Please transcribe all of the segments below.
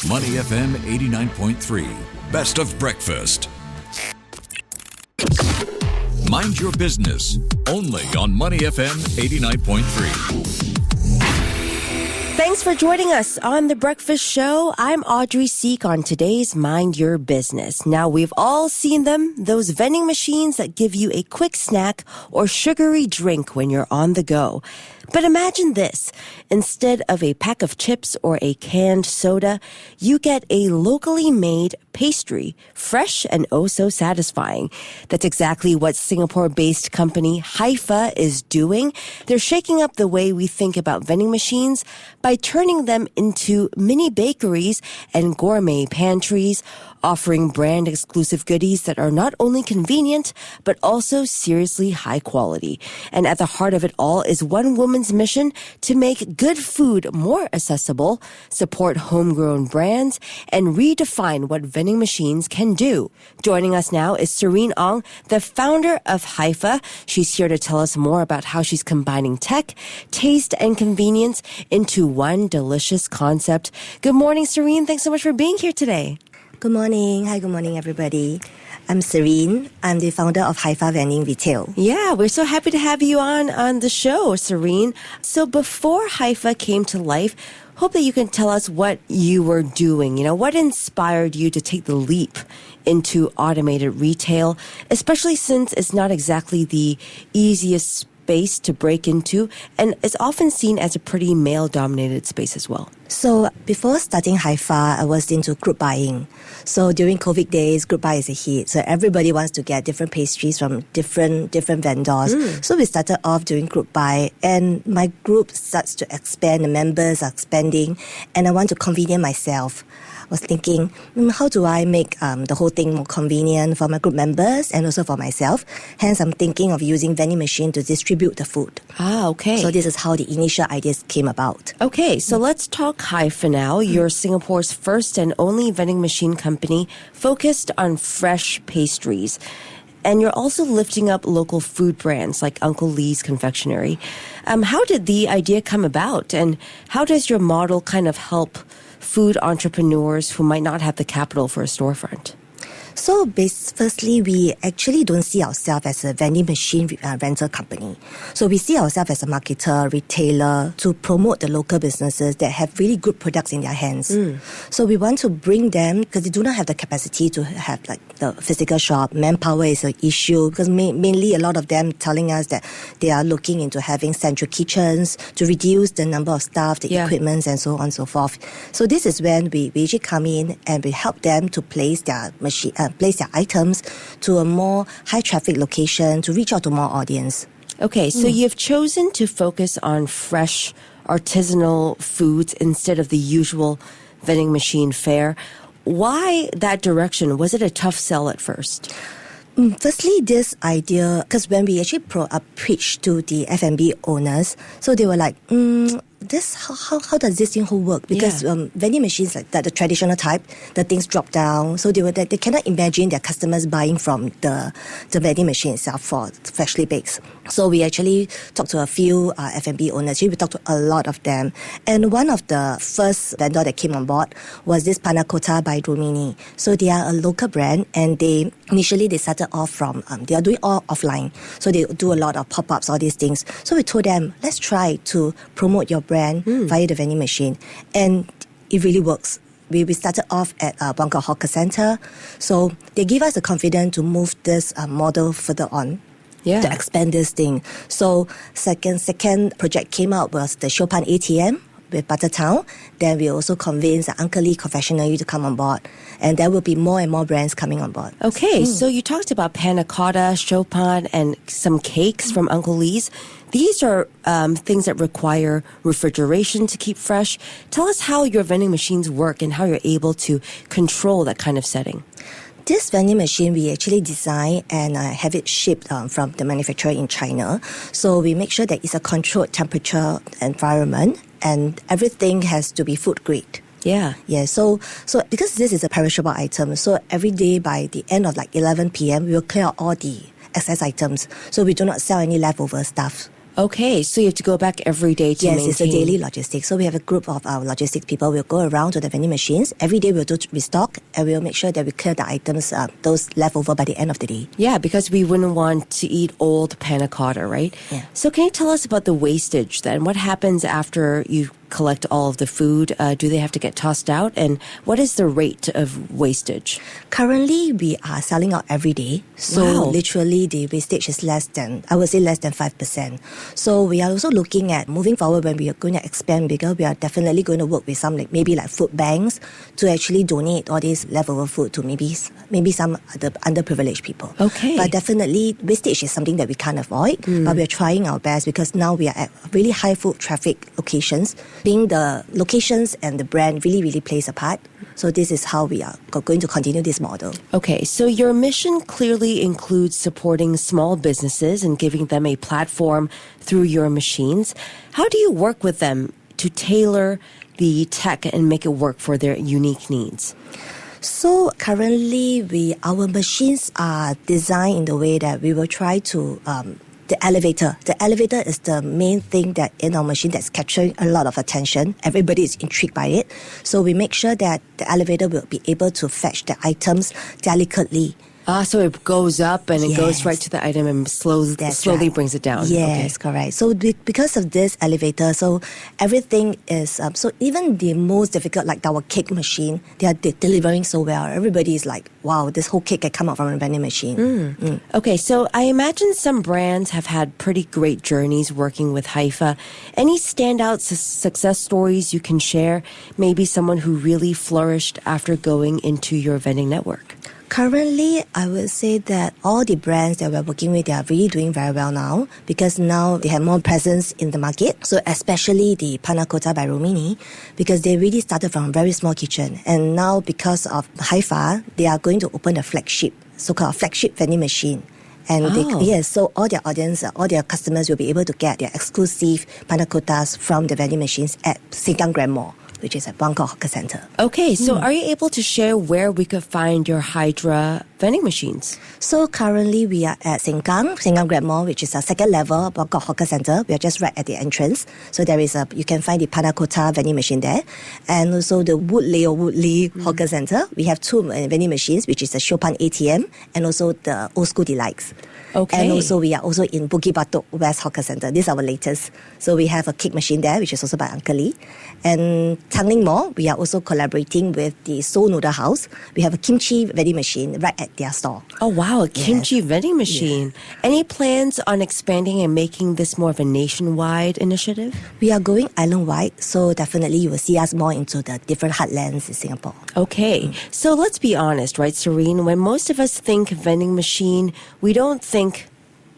Money FM 89.3, best of breakfast. Mind your business, only on Money FM 89.3. Thanks for joining us on The Breakfast Show. I'm Audrey Seek on today's Mind Your Business. Now, we've all seen them, those vending machines that give you a quick snack or sugary drink when you're on the go. But imagine this. Instead of a pack of chips or a canned soda, you get a locally made pastry, fresh and oh so satisfying. That's exactly what Singapore-based company HYPHA is doing. They're shaking up the way we think about vending machines by turning them into mini bakeries and gourmet pantries, offering brand-exclusive goodies that are not only convenient, but also seriously high quality. And at the heart of it all is one woman's mission to make good food more accessible, support homegrown brands, and redefine what vending machines can do. Joining us now is Serene Ong, the founder of HYPHA. She's here to tell us more about how she's combining tech, taste, and convenience into one delicious concept. Good morning, Serene. Thanks so much for being here today. Good morning. Hi, good morning, everybody. I'm Serene. I'm the founder of HYPHA Vending Retail. Yeah, we're so happy to have you on the show, Serene. So before HYPHA came to life, hope that you can tell us what you were doing. You know, what inspired you to take the leap into automated retail, especially since it's not exactly the easiest space to break into, and it's often seen as a pretty male-dominated space as well. So before starting HYPHA, I was into group buying. So during COVID days, group buy is a hit. So everybody wants to get different pastries from different vendors. So we started off doing group buy, and my group starts to expand. The members are expanding, and I want to convenient myself. I was thinking, how do I make the whole thing more convenient for my group members and also for myself? Hence, I'm thinking of using vending machine to distribute the food. Ah, okay. So this is how the initial ideas came about. Okay, so let's talk HYPHA now. You're Singapore's first and only vending machine company focused on fresh pastries. And you're also lifting up local food brands like Uncle Lee's Confectionery. How did the idea come about? And how does your model kind of help food entrepreneurs who might not have the capital for a storefront? So firstly, we actually don't see ourselves as a vending machine rental company. So we see ourselves as a marketer, retailer to promote the local businesses that have really good products in their hands. So we want to bring them because they do not have the capacity to have like the physical shop. Manpower is an issue because mainly a lot of them telling us that they are looking into having central kitchens to reduce the number of staff, the equipments, and so on and so forth. So this is when we actually come in and we help them to place their machine. Place their items to a more high traffic location to reach out to more audience. Okay, so you've chosen to focus on fresh artisanal foods instead of the usual vending machine fare. Why that direction? Was it a tough sell at first? Firstly, this idea, because when we actually preached to the F&B owners, so they were like, how does this thing whole work? Because vending machines like that, the traditional type, the things drop down. So they cannot imagine their customers buying from the vending machine itself for freshly baked. So we actually talked to a few F&B owners. We talked to a lot of them. And one of the first vendor that came on board was this Panna Cotta by Rumini. So they are a local brand, and initially they started off from, they are doing all offline. So they do a lot of pop-ups, all these things. So we told them, let's try to promote your brand via the vending machine. And it really works. We started off at Buangkok Hawker Centre. So they give us the confidence to move this model further on. To expand this thing. So second project came out was the Chopin ATM with Buttertown. Then we also convinced Uncle Lee Confectionery to come on board. And there will be more and more brands coming on board. Okay, so you talked about Panna Cotta, Chopin, and some cakes from Uncle Lee's. These are things that require refrigeration to keep fresh. Tell us how your vending machines work and how you're able to control that kind of setting. This vending machine, we actually design and have it shipped from the manufacturer in China. So we make sure that it's a controlled temperature environment and everything has to be food grade. Yeah. So because this is a perishable item, so every day by the end of like 11 p.m., we will clear out all the excess items. So we do not sell any leftover stuff. Okay, so you have to go back every day to maintain. Yes, it's a daily logistics. So we have a group of our logistics people. We'll go around to the vending machines. Every day we'll do restock and we'll make sure that we clear the items, those left over by the end of the day. Yeah, because we wouldn't want to eat old panna cotta, right? Yeah. So can you tell us about the wastage then? What happens after you collect all of the food? Do they have to get tossed out? And what is the rate of wastage? Currently, we are selling out every day. So Wow. literally the wastage is less than 5%. So we are also looking at moving forward when we are going to expand bigger. We are definitely going to work with some maybe food banks to actually donate all this leftover food to maybe some other underprivileged people. Okay. But definitely wastage is something that we can't avoid. But we are trying our best because now we are at really high foot traffic locations. Being the locations and the brand really, really plays a part. So this is how we are going to continue this model. Okay, so your mission clearly includes supporting small businesses and giving them a platform through your machines. How do you work with them to tailor the tech and make it work for their unique needs? So currently, our machines are designed in the way that we will try to the elevator. The elevator is the main thing that in our machine that's capturing a lot of attention. Everybody is intrigued by it. So we make sure that the elevator will be able to fetch the items delicately. So it goes up and it goes Yes. right to the item and slowly right. brings it down. Yes, correct. So because of this elevator, so everything is, so even the most difficult, like our cake machine, they are delivering so well. Everybody is like, wow, this whole cake can come out from a vending machine. Okay, so I imagine some brands have had pretty great journeys working with HYPHA. Any standout success stories you can share? Maybe someone who really flourished after going into your vending network? Currently, I would say that all the brands that we're working with, they are really doing very well now because now they have more presence in the market. So especially the Panna Cotta by Romini, because they really started from a very small kitchen. And now because of HYPHA, they are going to open a flagship, so-called flagship vending machine. And so all their audience, all their customers will be able to get their exclusive Panna Cottas from the vending machines at Sengkang Grand Mall, which is at Bangkok Hawker Centre. Okay, so are you able to share where we could find your Hydra vending machines? So currently we are at Sengkang Grand Mall, which is our second level Bangkok Hawker Centre. We are just right at the entrance. So there is you can find the Panna Cotta vending machine there. And also the Woodley Hawker Centre. We have two vending machines, which is the Chopin ATM and also the Old School Delights. Okay. And also we are also in Bukit Batok West Hawker Centre. This is our latest. So we have a cake machine there, which is also by Uncle Lee. And Tanglin Mall, we are also collaborating with the Seoul Noodle House. We have a kimchi vending machine right at their store. Oh, wow, a kimchi vending machine. Any plans on expanding and making this more of a nationwide initiative? We are going island-wide, so definitely you will see us more into the different heartlands in Singapore. Okay, so let's be honest, right, Serene? When most of us think vending machine, we don't think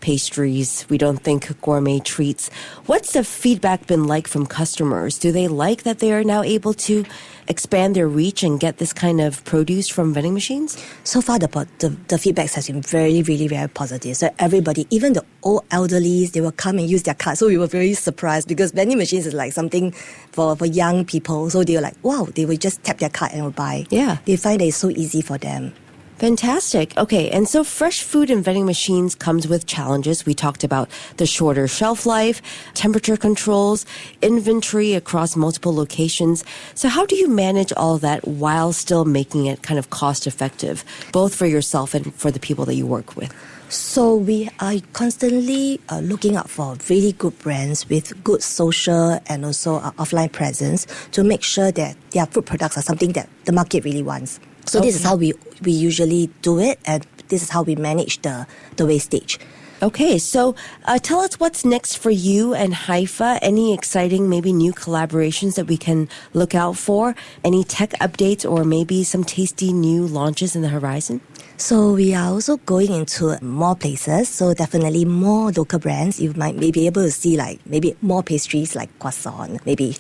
pastries, we don't think gourmet treats. What's the feedback been like from customers? Do they like that they are now able to expand their reach and get this kind of produce from vending machines? So far, the feedback has been very, really, very positive. So everybody, even the old elderlies, they will come and use their card. So we were very surprised because vending machines is like something for young people. So they were like, wow, they will just tap their card and will buy. Yeah. They find that it's so easy for them. Fantastic. Okay, and so fresh food in vending machines comes with challenges. We talked about the shorter shelf life, temperature controls, inventory across multiple locations. So how do you manage all that while still making it kind of cost effective, both for yourself and for the people that you work with? So we are constantly looking out for really good brands with good social and also offline presence to make sure that their food products are something that the market really wants. So this is how we usually do it, and this is how we manage the wastage. Okay, so tell us what's next for you and HYPHA. Any exciting, maybe new collaborations that we can look out for? Any tech updates or maybe some tasty new launches in the horizon? So we are also going into more places. So definitely more local brands. You might be able to see like maybe more pastries like croissant, maybe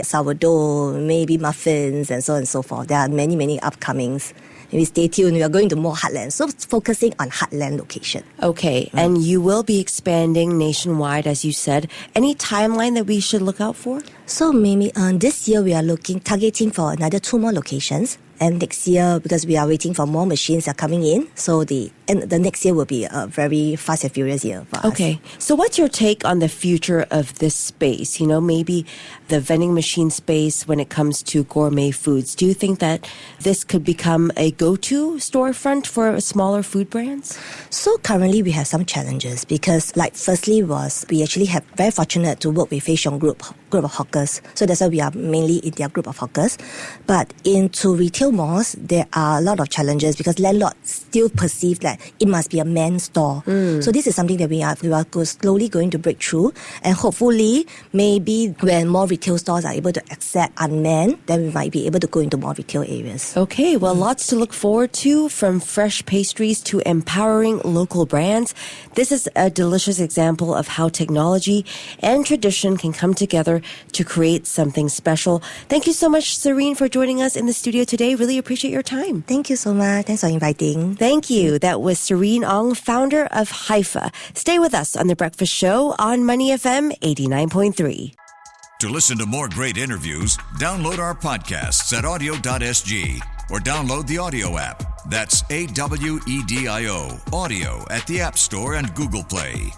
sourdough, maybe muffins, and so on and so forth. There are many, many upcomings. Maybe stay tuned. We are going to more heartland. So focusing on heartland location. Okay, and you will be expanding nationwide, as you said. Any timeline that we should look out for? So maybe this year we are targeting for another 2 more locations. And next year, because we are waiting for more machines are coming in, so the And the next year will be a very fast and furious year for us. Okay. So what's your take on the future of this space? You know, maybe the vending machine space when it comes to gourmet foods. Do you think that this could become a go-to storefront for smaller food brands? So currently we have some challenges because firstly was we actually have very fortunate to work with Fei Xiong group of hawkers. So that's why we are mainly in their group of hawkers. But into retail malls, there are a lot of challenges because landlords still perceive that it must be a man's store. So this is something that we are slowly going to break through, and hopefully maybe when more retail stores are able to accept unmanned, then we might be able to go into more retail areas. Okay, well, lots to look forward to, from fresh pastries to empowering local brands. This is a delicious example of how technology and tradition can come together to create something special. Thank you so much, Serene, for joining us in the studio today. Really appreciate your time. Thank you so much. Thanks for inviting. Thank you. That was Serene Ong, founder of HYPHA. Stay with us on The Breakfast Show on Money FM 89.3. To listen to more great interviews, download our podcasts at audio.sg or download the audio app. That's AWEDIO, audio at the App Store and Google Play.